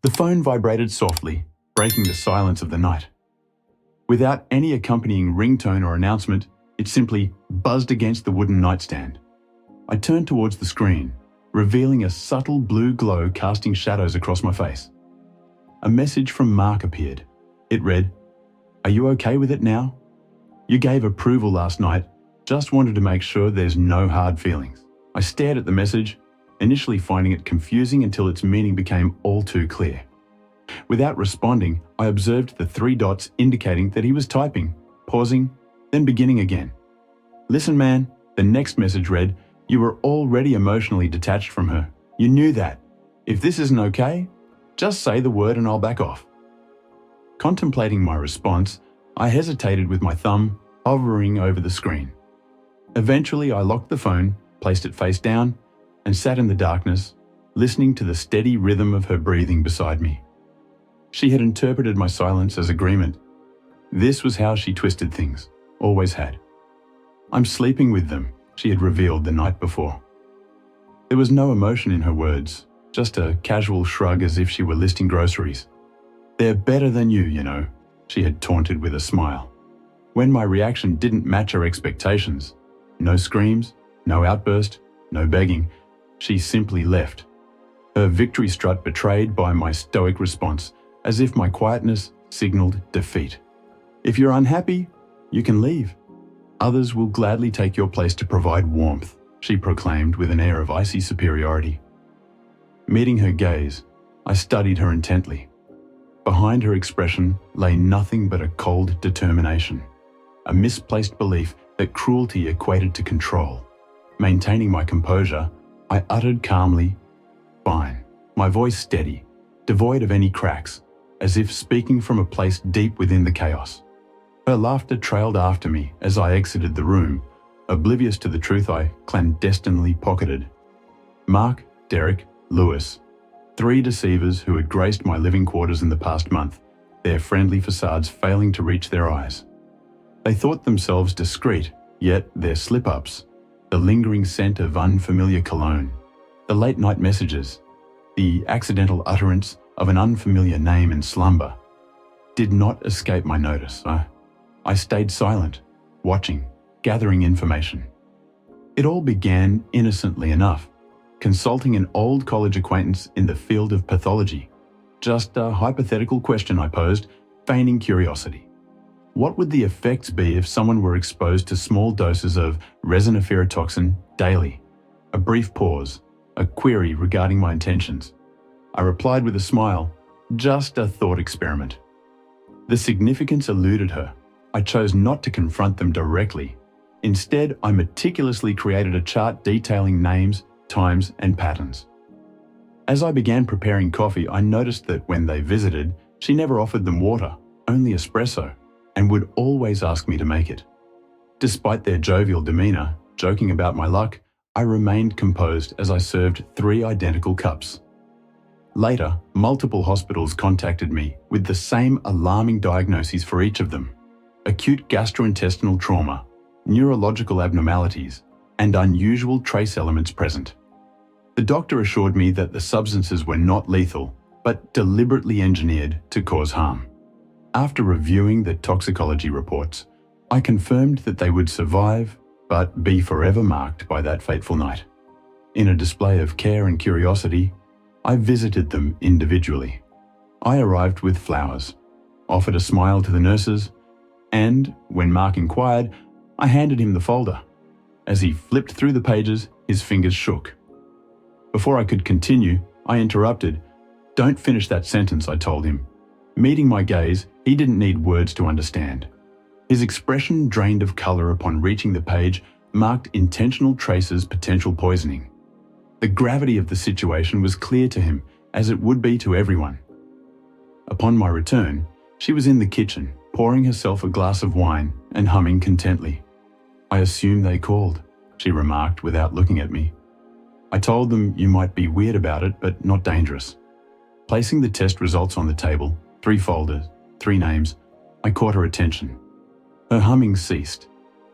The phone vibrated softly, breaking the silence of the night. Without any accompanying ringtone or announcement, it simply buzzed against the wooden nightstand. I turned towards the screen, revealing a subtle blue glow casting shadows across my face. A message from Mark appeared. It read, "Are you okay with it now? You gave approval last night. Just wanted to make sure there's no hard feelings." I stared at the message, initially finding it confusing until its meaning became all too clear. Without responding, I observed the 3 dots indicating that he was typing, pausing, then beginning again. "Listen, man," the next message read, "you were already emotionally detached from her. You knew that. If this isn't okay, just say the word and I'll back off." Contemplating my response, I hesitated with my thumb hovering over the screen. Eventually, I locked the phone, placed it face down, and sat in the darkness, listening to the steady rhythm of her breathing beside me. She had interpreted my silence as agreement. This was how she twisted things, always had. "I'm sleeping with them," she had revealed the night before. There was no emotion in her words, just a casual shrug as if she were listing groceries. "They're better than you know," she had taunted with a smile. When my reaction didn't match her expectations, no screams, no outburst, no begging, she simply left. Her victory strut betrayed by my stoic response, as if my quietness signaled defeat. "If you're unhappy, you can leave. Others will gladly take your place to provide warmth," she proclaimed with an air of icy superiority. Meeting her gaze, I studied her intently. Behind her expression lay nothing but a cold determination, a misplaced belief that cruelty equated to control. Maintaining my composure, I uttered calmly, "Fine," my voice steady, devoid of any cracks, as if speaking from a place deep within the chaos. Her laughter trailed after me as I exited the room, oblivious to the truth I clandestinely pocketed. Mark, Derek, Lewis, 3 deceivers who had graced my living quarters in the past month, their friendly facades failing to reach their eyes. They thought themselves discreet, yet their slip-ups, the lingering scent of unfamiliar cologne, the late-night messages, the accidental utterance of an unfamiliar name in slumber, did not escape my notice. I stayed silent, watching, gathering information. It all began innocently enough, consulting an old college acquaintance in the field of pathology. Just a hypothetical question I posed, feigning curiosity. What would the effects be if someone were exposed to small doses of resiniferatoxin daily? A brief pause, a query regarding my intentions. I replied with a smile, just a thought experiment. The significance eluded her. I chose not to confront them directly. Instead, I meticulously created a chart detailing names, times, and patterns. As I began preparing coffee, I noticed that when they visited, she never offered them water, only espresso, and would always ask me to make it. Despite their jovial demeanor, joking about my luck, I remained composed as I served 3 identical cups. Later, multiple hospitals contacted me with the same alarming diagnoses for each of them: acute gastrointestinal trauma, neurological abnormalities, and unusual trace elements present. The doctor assured me that the substances were not lethal, but deliberately engineered to cause harm. After reviewing the toxicology reports, I confirmed that they would survive, but be forever marked by that fateful night. In a display of care and curiosity, I visited them individually. I arrived with flowers, offered a smile to the nurses, and, when Mark inquired, I handed him the folder. As he flipped through the pages, his fingers shook. Before I could continue, I interrupted. "Don't finish that sentence," I told him. Meeting my gaze, he didn't need words to understand. His expression drained of color upon reaching the page marked intentional traces potential poisoning. The gravity of the situation was clear to him, as it would be to everyone. Upon my return, she was in the kitchen, pouring herself a glass of wine and humming contently. "I assume they called," she remarked without looking at me. "I told them you might be weird about it, but not dangerous." Placing the test results on the table, 3 folders, 3 names, I caught her attention. Her humming ceased,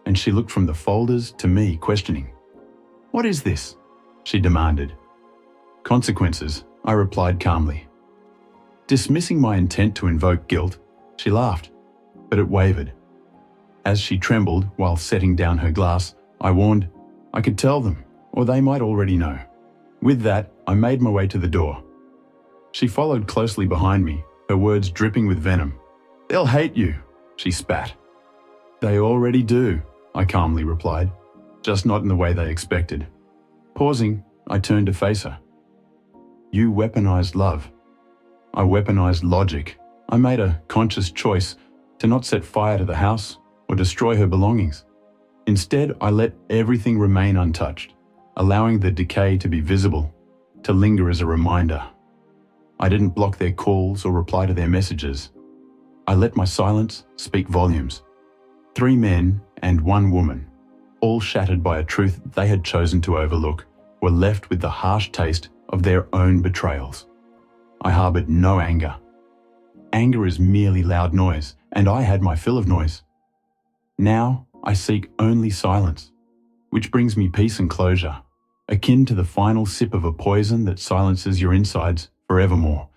and she looked from the folders to me, questioning. "What is this?" she demanded. "Consequences," I replied calmly. Dismissing my intent to invoke guilt, she laughed, but it wavered. As she trembled while setting down her glass, I warned, I could tell them, or they might already know. With that, I made my way to the door. She followed closely behind me, her words dripping with venom. They'll hate you, she spat. They already do, I calmly replied, just not in the way they expected. Pausing, I turned to face her. You weaponized love. I weaponized logic. I made a conscious choice to not set fire to the house or destroy her belongings. Instead, I let everything remain untouched, allowing the decay to be visible, to linger as a reminder. I didn't block their calls or reply to their messages. I let my silence speak volumes. 3 men and 1 woman, all shattered by a truth they had chosen to overlook, were left with the harsh taste of their own betrayals. I harbored no anger. Anger is merely loud noise, and I had my fill of noise. Now I seek only silence, which brings me peace and closure, akin to the final sip of a poison that silences your insides forevermore.